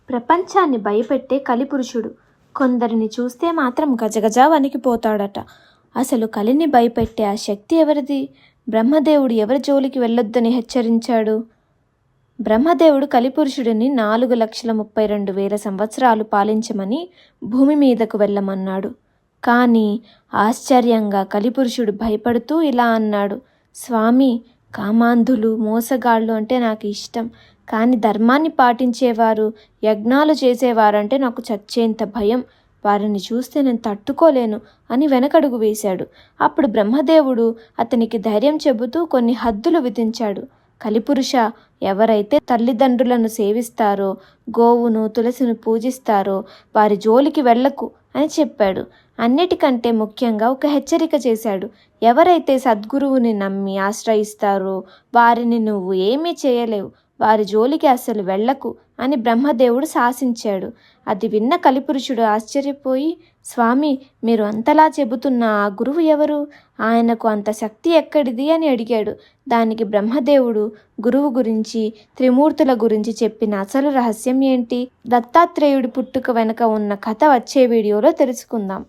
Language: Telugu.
ప్రపంచాన్ని భయపెట్టే కలిపురుషుడు. కొందరిని చూస్తే మాత్రం గజగజ వణికిపోతాడట. అసలు కలిని భయపెట్టే ఆ శక్తి ఎవరిది? బ్రహ్మదేవుడు ఎవరి జోలికి వెళ్ళొద్దని హెచ్చరించాడు? బ్రహ్మదేవుడు కలిపురుషుడిని 4,32,000 సంవత్సరాలు పాలించమని భూమి మీదకు వెళ్ళమన్నాడు. కానీ ఆశ్చర్యంగా కలిపురుషుడు భయపడుతూ ఇలా అన్నాడు, స్వామి, కామాంధులు, మోసగాళ్ళు అంటే నాకు ఇష్టం. కానీ ధర్మాన్ని పాటించేవారు, యజ్ఞాలు చేసేవారంటే నాకు చచ్చేంత భయం. వారిని చూస్తే నేను తట్టుకోలేను అని వెనకడుగు వేశాడు. అప్పుడు బ్రహ్మదేవుడు అతనికి ధైర్యం చెబుతూ కొన్ని హద్దులు విధించాడు. కలిపురుష, ఎవరైతే తల్లిదండ్రులను సేవిస్తారో, గోవును, తులసిని పూజిస్తారో వారి జోలికి వెళ్ళకు అని చెప్పాడు. అన్నిటికంటే ముఖ్యంగా ఒక హెచ్చరిక చేశాడు. ఎవరైతే సద్గురువుని నమ్మి ఆశ్రయిస్తారో వారిని నువ్వు ఏమీ చేయలేవు, వారి జోలికి అస్సలు వెళ్ళకు అని బ్రహ్మదేవుడు శాసించాడు. అది విన్న కలిపురుషుడు ఆశ్చర్యపోయి, స్వామి, మీరు అంతలా చెబుతున్న ఆ గురువు ఎవరు? ఆయనకు అంత శక్తి ఎక్కడిది అని అడిగాడు. దానికి బ్రహ్మదేవుడు గురువు గురించి, త్రిమూర్తుల గురించి చెప్పిన అసలు రహస్యం ఏంటి, దత్తాత్రేయుడి పుట్టుక వెనుక ఉన్న కథ వచ్చే వీడియోలో తెలుసుకుందాం.